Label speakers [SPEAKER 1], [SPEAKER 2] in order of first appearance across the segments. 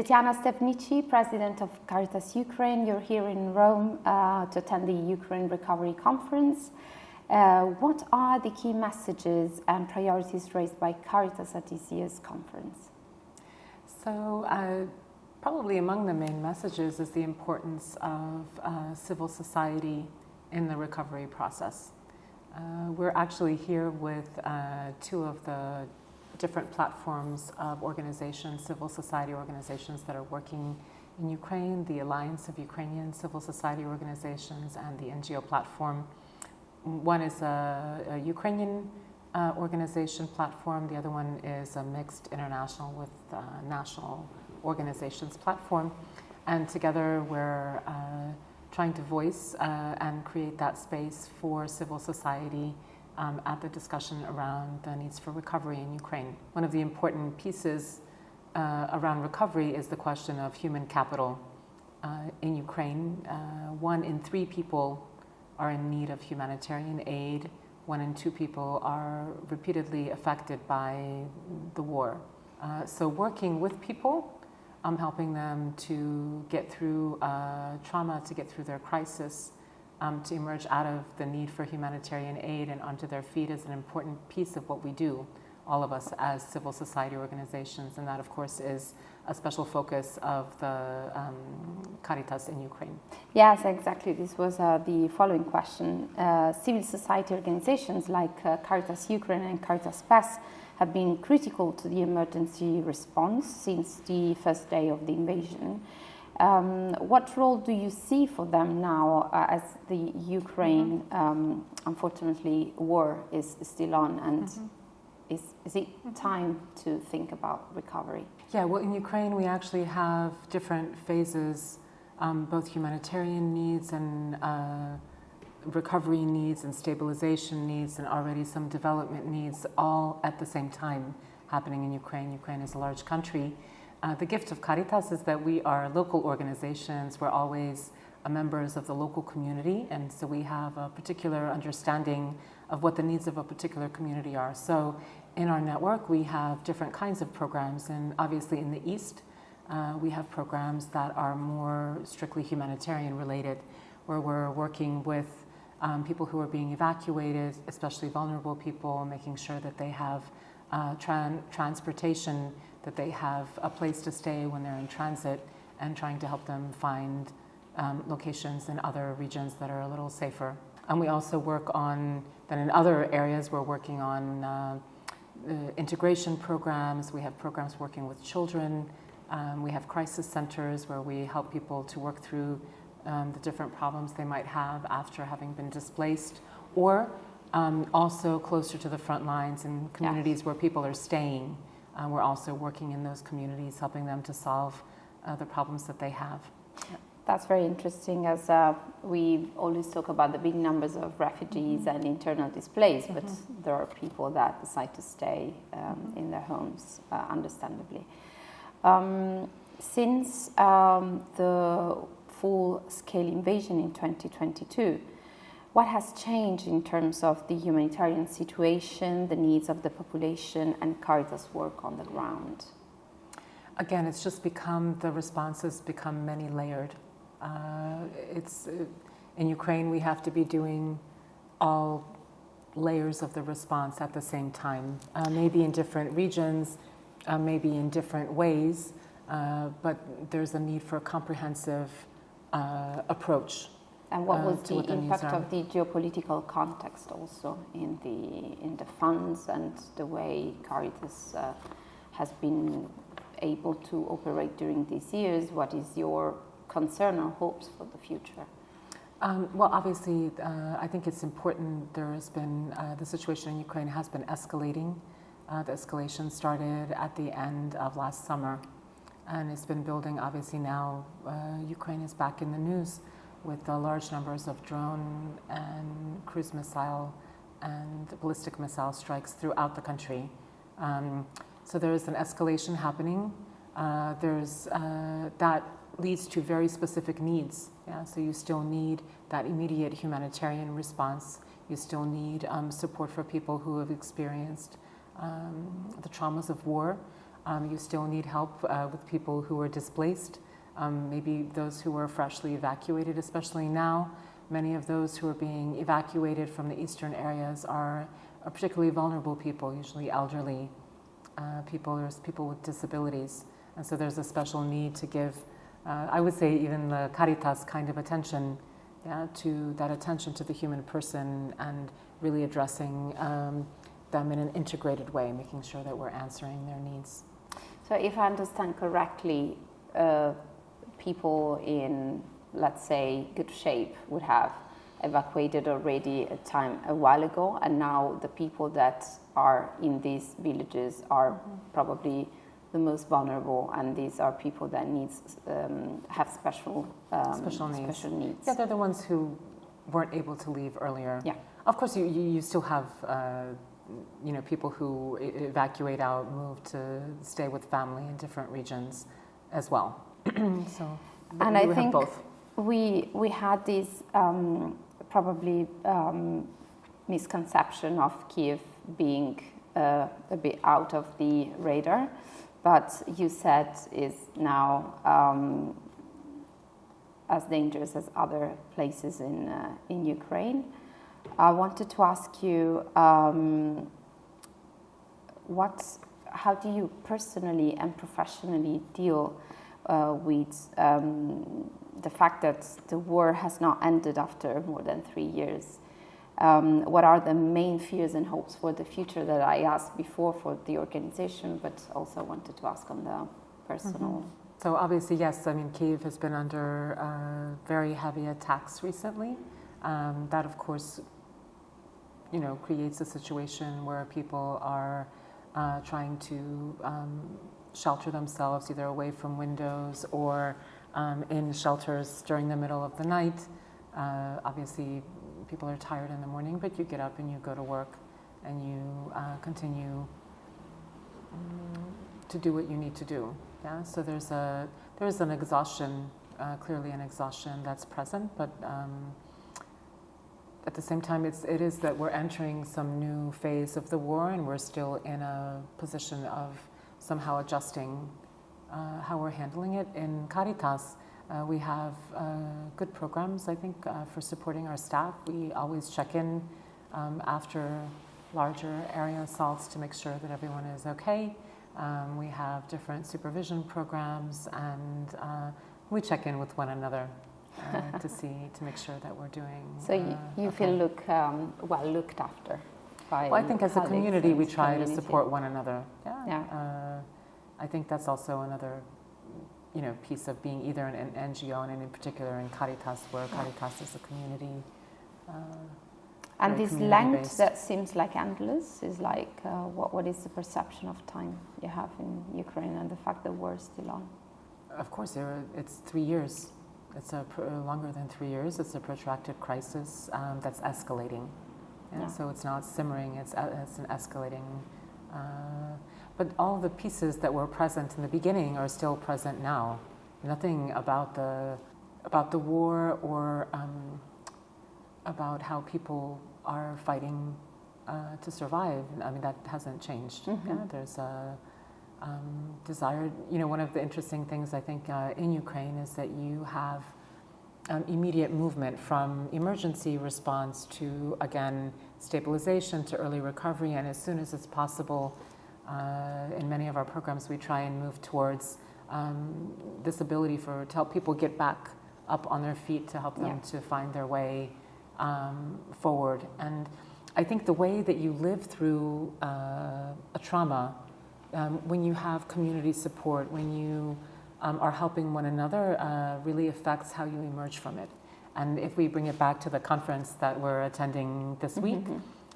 [SPEAKER 1] Tetiana Stawnychy, President of Caritas Ukraine. You're here in Rome to attend the Ukraine Recovery Conference. What are the key messages and priorities raised by Caritas at this year's conference?
[SPEAKER 2] So, probably among the main messages is the importance of civil society in the recovery process. We're actually here with two of the different platforms of organizations, civil society organizations that are working in Ukraine, the Alliance of Ukrainian Civil Society Organizations and the NGO platform. One is a Ukrainian organization platform, the other one is a mixed international with national organizations platform. And together we're trying to voice and create that space for civil society at the discussion around the needs for recovery in Ukraine. One of the important pieces around recovery is the question of human capital. In Ukraine, 1 in 3 people are in need of humanitarian aid. 1 in 2 people are repeatedly affected by the war. So working with people, helping them to get through trauma, to get through their crisis, to emerge out of the need for humanitarian aid and onto their feet is an important piece of what we do, all of us as civil society organizations, and that of course is a special focus of the Caritas in Ukraine.
[SPEAKER 1] Yes, exactly. This was the following question. Civil society organizations like Caritas Ukraine and Caritas PES have been critical to the emergency response since the first day of the invasion. What role do you see for them now as the Ukraine, unfortunately, war is still on, and is it time to think about recovery?
[SPEAKER 2] Yeah, well, in Ukraine we actually have different phases, both humanitarian needs and recovery needs and stabilization needs and already some development needs all at the same time happening in Ukraine. Ukraine is a large country. The gift of Caritas is that we are local organizations. We're always members of the local community, and so we have a particular understanding of what the needs of a particular community are. So in our network, we have different kinds of programs, and obviously in the East, we have programs that are more strictly humanitarian related, where we're working with people who are being evacuated, especially vulnerable people, making sure that they have transportation, that they have a place to stay when they're in transit, and trying to help them find locations in other regions that are a little safer. And we also work on, then in other areas, we're working on integration programs. We have programs working with children. We have crisis centers where we help people to work through the different problems they might have after having been displaced, or also closer to the front lines in communities where people are staying. We're also working in those communities, helping them to solve the problems that they have.
[SPEAKER 1] That's very interesting, as we always talk about the big numbers of refugees and internal displaced, but there are people that decide to stay in their homes, understandably. Since the full-scale invasion in 2022, what has changed in terms of the humanitarian situation, the needs of the population, and Caritas work on the ground?
[SPEAKER 2] Again, it's just become, the responses become many layered. In Ukraine, we have to be doing all layers of the response at the same time, maybe in different regions, maybe in different ways, but there's a need for a comprehensive approach.
[SPEAKER 1] And what was the impact of the geopolitical context also in the funds and the way Caritas has been able to operate during these years? What is your concern or hopes for the future?
[SPEAKER 2] Well, obviously, I think it's important. There has been, the situation in Ukraine has been escalating. The escalation started at the end of last summer, and it's been building. Obviously now, Ukraine is back in the news with large numbers of drone and cruise missile and ballistic missile strikes throughout the country. So there is an escalation happening. That leads to very specific needs. Yeah? So you still need that immediate humanitarian response. You still need support for people who have experienced the traumas of war. You still need help with people who are displaced, maybe those who are freshly evacuated, especially now. Many of those who are being evacuated from the eastern areas are particularly vulnerable people, usually elderly people, there's people with disabilities. And so there's a special need to give, I would say even the Caritas kind of attention, to that attention to the human person and really addressing them in an integrated way, making sure that we're answering their needs.
[SPEAKER 1] So if I understand correctly, people in, let's say, good shape would have evacuated already a while ago, and now the people that are in these villages are probably the most vulnerable, and these are people that have special needs.
[SPEAKER 2] Yeah, they're the ones who weren't able to leave earlier.
[SPEAKER 1] Yeah.
[SPEAKER 2] Of course, you still have people who evacuate out, move to stay with family in different regions as well. So,
[SPEAKER 1] and I think
[SPEAKER 2] both.
[SPEAKER 1] We had this probably misconception of Kiev being a bit out of the radar, but you said is now as dangerous as other places in Ukraine. I wanted to ask you, how do you personally and professionally deal with the fact that the war has not ended after more than 3 years? What are the main fears and hopes for the future that I asked before for the organization, but also wanted to ask on the personal?
[SPEAKER 2] So obviously, yes, I mean, Kyiv has been under very heavy attacks recently. That, of course, creates a situation where people are trying to shelter themselves either away from windows or in shelters during the middle of the night. Obviously, people are tired in the morning, but you get up and you go to work and you continue to do what you need to do. Yeah, so there's an exhaustion, clearly an exhaustion that's present, but at the same time, it is that we're entering some new phase of the war, and we're still in a position of somehow adjusting how we're handling it. In Caritas, we have good programs, I think, for supporting our staff. We always check in after larger area assaults to make sure that everyone is okay. We have different supervision programs, and we check in with one another to make sure that we're doing.
[SPEAKER 1] So you
[SPEAKER 2] okay.
[SPEAKER 1] feel well looked after by.
[SPEAKER 2] Well, I think as a community we try to support one another.
[SPEAKER 1] Yeah.
[SPEAKER 2] I think that's also another, piece of being either an NGO and in particular in Caritas, where Caritas is a community.
[SPEAKER 1] And this length that seems like endless is like, what is the perception of time you have in Ukraine and the fact that war is still on?
[SPEAKER 2] Of course, it's 3 years. It's longer than 3 years. It's a protracted crisis that's escalating. Yeah? So it's not simmering, it's an escalating. But all the pieces that were present in the beginning are still present now. Nothing about the war or about how people are fighting to survive. I mean, that hasn't changed. Mm-hmm. Yeah? There's a desire. One of the interesting things I think in Ukraine is that you have immediate movement from emergency response to, again, stabilization to early recovery, and as soon as it's possible, in many of our programs we try and move towards this ability to help people get back up on their feet, to help them to find their way forward. And I think the way that you live through a trauma, when you have community support, when you are helping one another, really affects how you emerge from it. And if we bring it back to the conference that we're attending this week,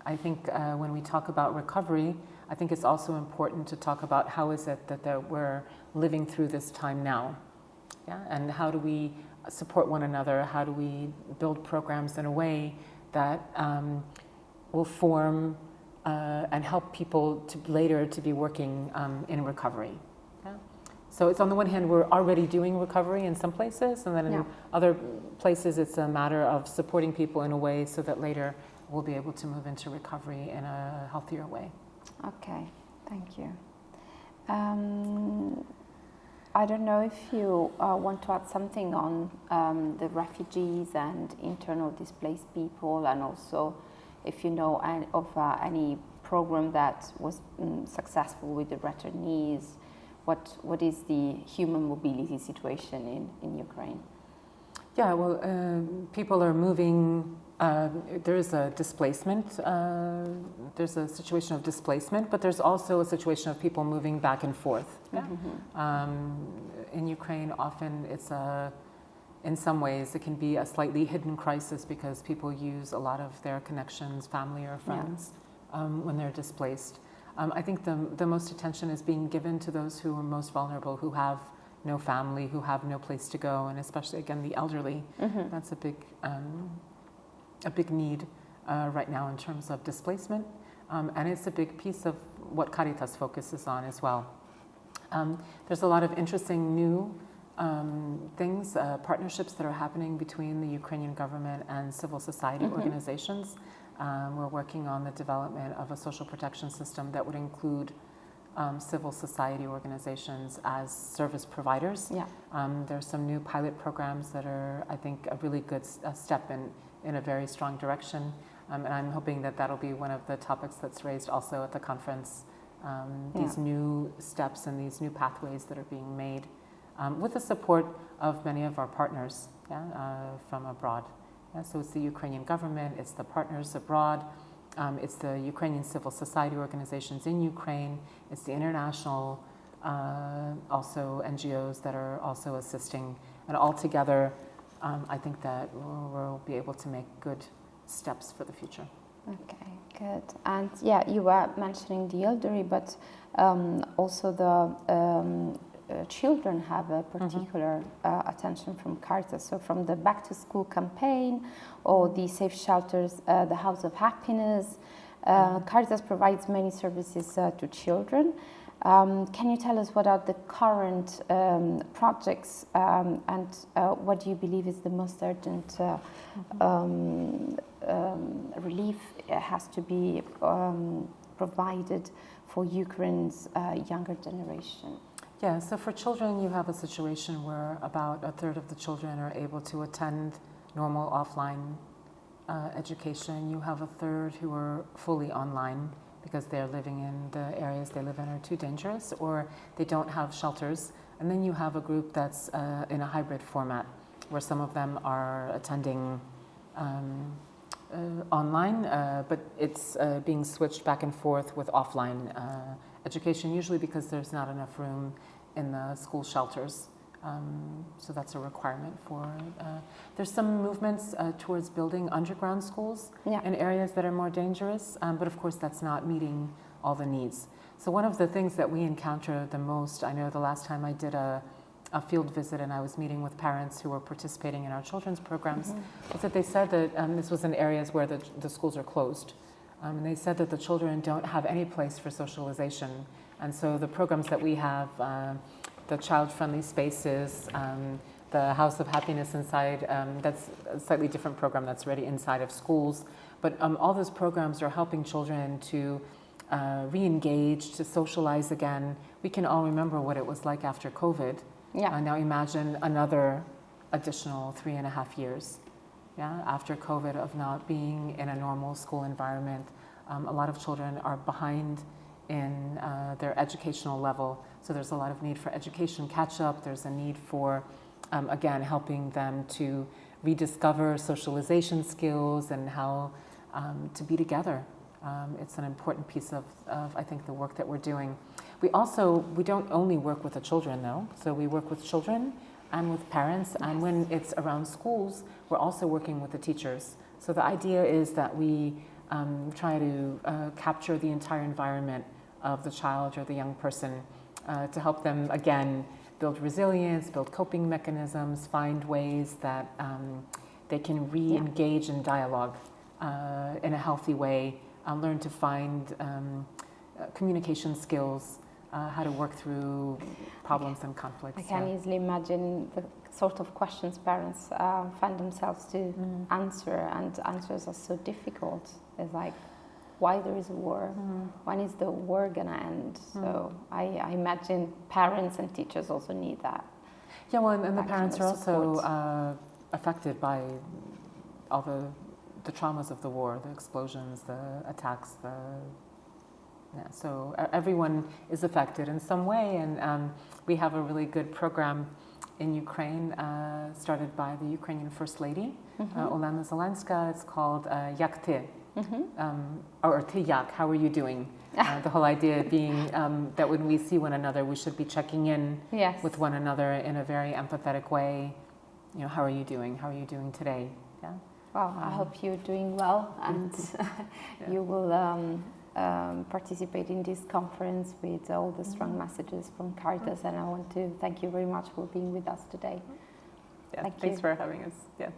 [SPEAKER 2] I think when we talk about recovery, I think it's also important to talk about how is it that we're living through this time now, and how do we support one another, how do we build programs in a way that will form and help people to later to be working in recovery. So it's on the one hand, we're already doing recovery in some places, and then in other places it's a matter of supporting people in a way so that later we'll be able to move into recovery in a healthier way.
[SPEAKER 1] Okay, thank you. I don't know if you want to add something on the refugees and internal displaced people, and also if you know of any program that was successful with the returnees. What is the human mobility situation in Ukraine?
[SPEAKER 2] Yeah, well, people are moving. There is a displacement. There's a situation of displacement, but there's also a situation of people moving back and forth. Yeah. In Ukraine, often in some ways, it can be a slightly hidden crisis because people use a lot of their connections, family or friends, when they're displaced. I think the most attention is being given to those who are most vulnerable, who have no family, who have no place to go, and especially, again, the elderly. That's a big need right now in terms of displacement, and it's a big piece of what Caritas focuses on as well. There's a lot of interesting new things, partnerships that are happening between the Ukrainian government and civil society organizations. We're working on the development of a social protection system that would include civil society organizations as service providers. There's some new pilot programs that are, I think, a really good step in a very strong direction. And I'm hoping that that'll be one of the topics that's raised also at the conference. These new steps and these new pathways that are being made with the support of many of our partners from abroad. So it's the Ukrainian government, it's the partners abroad, it's the Ukrainian civil society organizations in Ukraine, it's the international also NGOs that are also assisting. And all together, I think that we'll be able to make good steps for the future.
[SPEAKER 1] Okay, good. And you were mentioning the elderly, but also the children have a particular attention from Caritas. So from the Back to School campaign or the Safe Shelters, the House of Happiness, Caritas provides many services to children. Can you tell us what are the current projects and what do you believe is the most urgent relief has to be provided for Ukraine's younger generation?
[SPEAKER 2] Yeah, so for children, you have a situation where about a third of the children are able to attend normal offline education. You have a third who are fully online because they're living in the areas they live in are too dangerous or they don't have shelters. And then you have a group that's in a hybrid format where some of them are attending online, but it's being switched back and forth with offline education, usually because there's not enough room in the school shelters. So that's a requirement for there's some movements towards building underground schools in areas that are more dangerous, but of course that's not meeting all the needs. So one of the things that we encounter the most, I know the last time I did a field visit and I was meeting with parents who were participating in our children's programs, is that they said that this was in areas where the schools are closed. And they said that the children don't have any place for socialization. And so the programs that we have, the child-friendly spaces, the House of Happiness inside, that's a slightly different program that's already inside of schools. But all those programs are helping children to re-engage, to socialize again. We can all remember what it was like after COVID. Now imagine another additional 3.5 years after COVID of not being in a normal school environment. A lot of children are behind in their educational level. So there's a lot of need for education catch-up. There's a need for, again, helping them to rediscover socialization skills and how to be together. It's an important piece of, I think, the work that we're doing. We don't only work with the children, though. So we work with children and with parents. And when it's around schools, we're also working with the teachers. So the idea is that we try to capture the entire environment of the child or the young person to help them, again, build resilience, build coping mechanisms, find ways that they can re-engage in dialogue in a healthy way, learn to find communication skills, how to work through problems and conflicts.
[SPEAKER 1] I can easily imagine the sort of questions parents find themselves to answer, and answers are so difficult. It's like, why there is a war, when is the war gonna end. So I imagine parents and teachers also need that.
[SPEAKER 2] Yeah, well, and the parents are also affected by all the traumas of the war, the explosions, the attacks, so everyone is affected in some way, and we have a really good program in Ukraine, started by the Ukrainian First Lady, Olena Zelenska. It's called Jak ty, or ty jak, how are you doing? The whole idea being that when we see one another, we should be checking in with one another in a very empathetic way. You know, how are you doing? How are you doing today? Yeah.
[SPEAKER 1] Well, I hope you're doing well, and you will participate in this conference with all the strong messages from Caritas. And I want to thank you very much for being with us today.
[SPEAKER 2] Yeah, thanks for having us. Yeah.